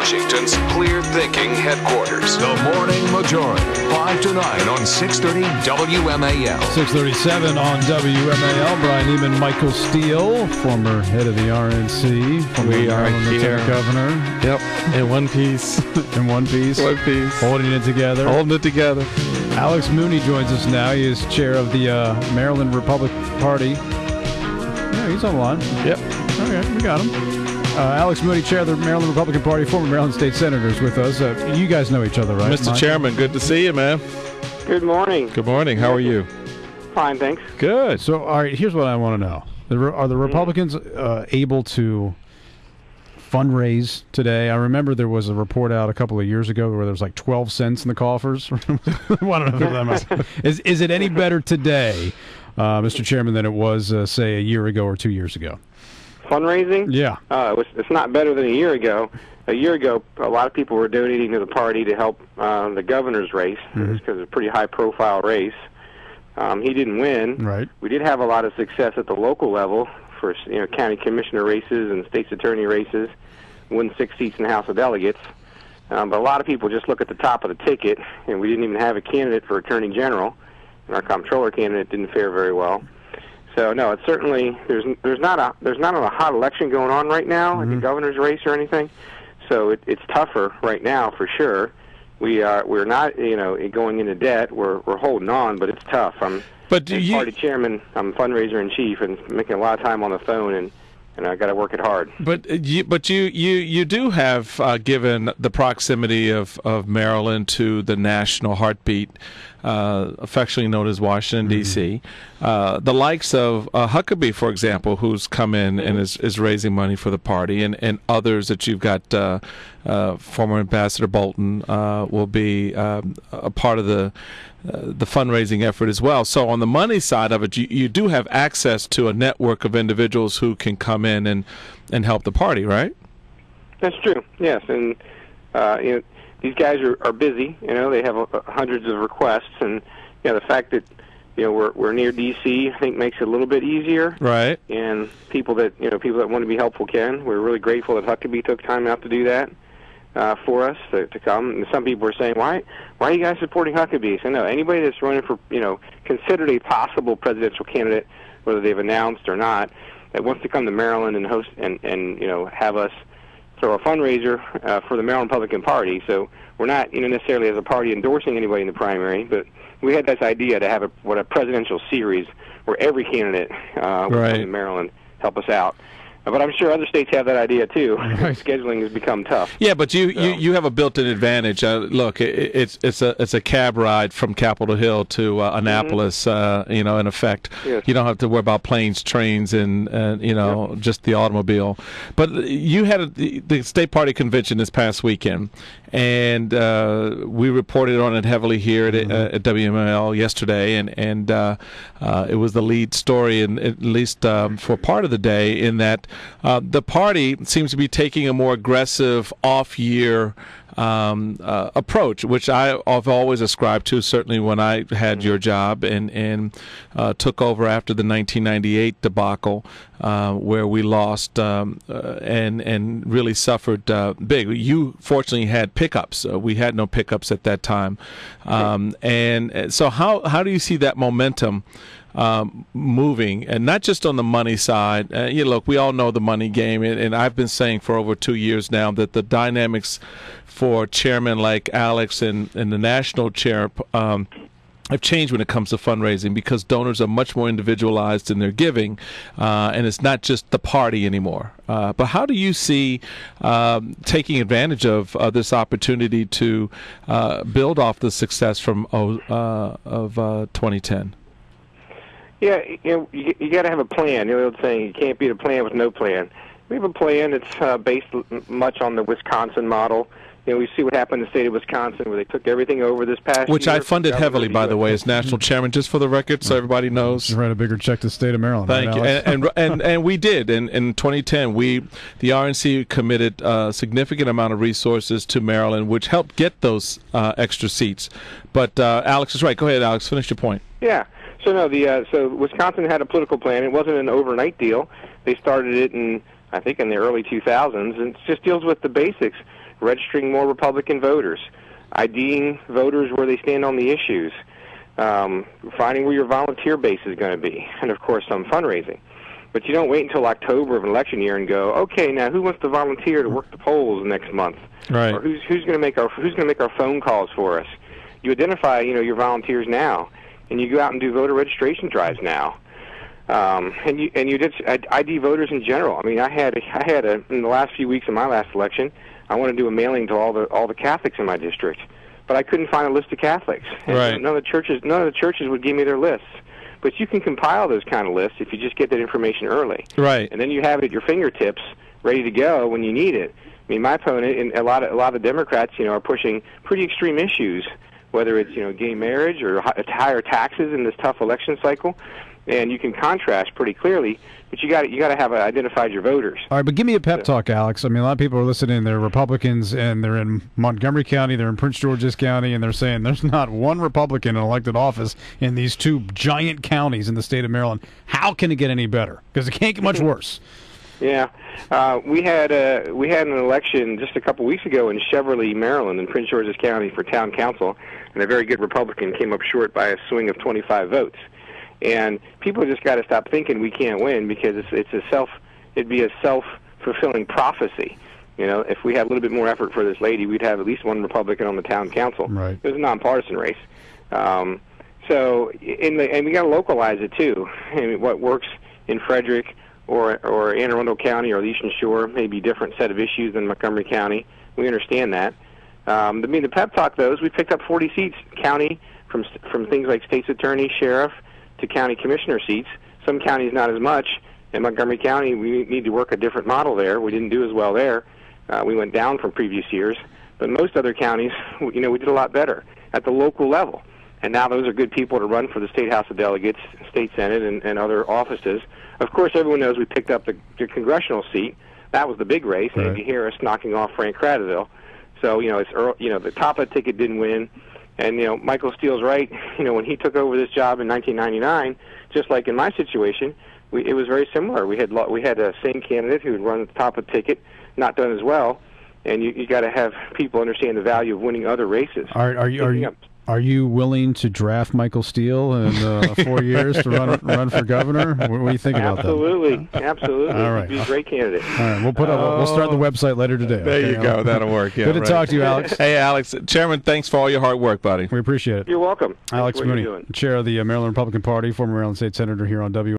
Washington's clear-thinking headquarters. The Morning Majority, 5 to 9 on 630 WMAL. 637 on WMAL. Brian Neiman, Michael Steele, former head of the RNC, former Maryland Lieutenant Governor. Yep, in one piece. In one piece. One piece. Holding it together. Holding it together. Alex Mooney joins us now. He is chair of the Maryland Republican Party. Yeah, he's online. Yep. Okay, we got him. Alex Mooney, chair of the Maryland Republican Party, former Maryland State Senator, is with us. You guys know each other, right? Mr. Chairman, good to see you, man. Good morning. Good morning. How are you? Fine, thanks. Good. So, all right, here's what I want to know. Are the Republicans able to fundraise today? I remember there was a report out a couple of years ago where there was like 12 cents in the coffers. I don't know if that is it any better today, Mr. Chairman, than it was, say, a year ago or 2 years ago? Fundraising? Yeah. It's not better than a year ago. A year ago, a lot of people were donating to the party to help the governor's race because it's a pretty high-profile race. He didn't win. Right. We did have a lot of success at the local level for county commissioner races and state's attorney races. Won 6 seats in the House of Delegates. But a lot of people just look at the top of the ticket, and we didn't even have a candidate for attorney general. And our comptroller candidate didn't fare very well. So no, it's certainly there's not a hot election going on right now, like the governor's race or anything. So it's tougher right now for sure. We're not going into debt. We're holding on, but it's tough. I'm party chairman. I'm fundraiser in chief, and making a lot of time on the phone, and I got to work it hard. But you do have, given the proximity of Maryland to the national heartbeat, affectionately known as Washington, D.C., the likes of Huckabee, for example, who's come in and is raising money for the party, and others that you've got, former Ambassador Bolton will be a part of the fundraising effort as well. So on the money side of it, you do have access to a network of individuals who can come in and help the party, right? That's true, yes. And these guys are busy. They have hundreds of requests, and the fact that we're near D.C. I think makes it a little bit easier. Right. And people that want to be helpful can. We're really grateful that Huckabee took time out to do that. For us to come, and some people are saying, "Why are you guys supporting Huckabee?" So no, anybody that's running for, considered a possible presidential candidate, whether they've announced or not, that wants to come to Maryland and host and have us throw a fundraiser for the Maryland Republican Party. So we're not necessarily as a party endorsing anybody in the primary, but we had this idea to have a presidential series where every candidate would come to Maryland help us out. But I'm sure other states have that idea too. Scheduling has become tough. Yeah, but you have a built-in advantage. Look, it's a cab ride from Capitol Hill to Annapolis. In effect, you don't have to worry about planes, trains, and just the automobile. But you had the state party convention this past weekend, and we reported on it heavily here at WMAL yesterday, and it was the lead story, and at least for part of the day, in that. The party seems to be taking a more aggressive off-year approach, which I've always ascribed to, certainly when I had your job and took over after the 1998 debacle, where we lost and really suffered big. You fortunately had pickups. We had no pickups at that time. And so how do you see that momentum moving, and not just on the money side? Look, we all know the money game, and I've been saying for over 2 years now that the dynamics for chairmen like Alex and the national chair have changed when it comes to fundraising, because donors are much more individualized in their giving, and it's not just the party anymore. But how do you see taking advantage of this opportunity to build off the success from 2010? Yeah, you got to have a plan. The old saying, you can't beat a plan with no plan. We have a plan that's based much on the Wisconsin model. We see what happened in the state of Wisconsin, where they took everything over this past Which year. I funded heavily, by the way, as national chairman, just for the record, so everybody knows. You write a bigger check to the state of Maryland. Thank you. And we did. In 2010, the RNC committed a significant amount of resources to Maryland, which helped get those extra seats. But Alex is right. Go ahead, Alex. Finish your point. Yeah. So no, so Wisconsin had a political plan. It wasn't an overnight deal. They started it in the early 2000s, and it just deals with the basics. registering more Republican voters, IDing voters where they stand on the issues, finding where your volunteer base is going to be, and of course some fundraising. But you don't wait until October of an election year and go, okay, now who wants to volunteer to work the polls next month? Right. Or who's going to make our phone calls for us? You identify, your volunteers now, and you go out and do voter registration drives now. And you did ID voters in general. I mean, I had in the last few weeks of my last election, I wanted to do a mailing to all the Catholics in my district, but I couldn't find a list of Catholics. And right. None of the churches would give me their lists. But you can compile those kind of lists if you just get that information early. Right. And then you have it at your fingertips, ready to go when you need it. I mean, my opponent and a lot of Democrats, are pushing pretty extreme issues, whether it's gay marriage or higher taxes in this tough election cycle. And you can contrast pretty clearly, but you got to have identified your voters. All right, but give me a pep talk, Alex. I mean, a lot of people are listening. They're Republicans, and they're in Montgomery County, they're in Prince George's County, and they're saying there's not one Republican in elected office in these two giant counties in the state of Maryland. How can it get any better? Because it can't get much worse. Yeah, we had an election just a couple weeks ago in Cheverly, Maryland, in Prince George's County for town council, and a very good Republican came up short by a swing of 25 votes. And people just got to stop thinking we can't win, because it'd be a self-fulfilling prophecy. If we had a little bit more effort for this lady, we'd have at least one Republican on the town council. Right. It was a nonpartisan race. And we got to localize it too. I mean, what works in Frederick or Anne Arundel County or the Eastern Shore may be a different set of issues than Montgomery County. We understand that. The pep talk, though, is we picked up 40 seats county from things like state's attorney, sheriff, to county commissioner seats. Some counties not as much. In Montgomery County, we need to work a different model there. We didn't do as well there. We went down from previous years. But most other counties, we did a lot better at the local level. And now those are good people to run for the State House of Delegates, State Senate, and other offices. Of course, everyone knows we picked up the congressional seat. That was the big race. Right. Andy Harris knocking off Frank Cradaville. So, it's the top of the ticket didn't win. And, Michael Steele's right. When he took over this job in 1999, just like in my situation, it was very similar. We had a same candidate who had run at the top of the ticket, not done as well. And you got to have people understand the value of winning other races. Are you willing to draft Michael Steele in 4 years to run for governor? What do you think about that? Absolutely. All right. He'd be a great candidate. All right, we'll start the website later today. There you go. That'll work. Yeah, Good to talk to you, Alex. Hey, Alex. Chairman, thanks for all your hard work, buddy. We appreciate it. You're welcome. Alex Mooney, chair of the Maryland Republican Party, former Maryland State Senator here on WMAL.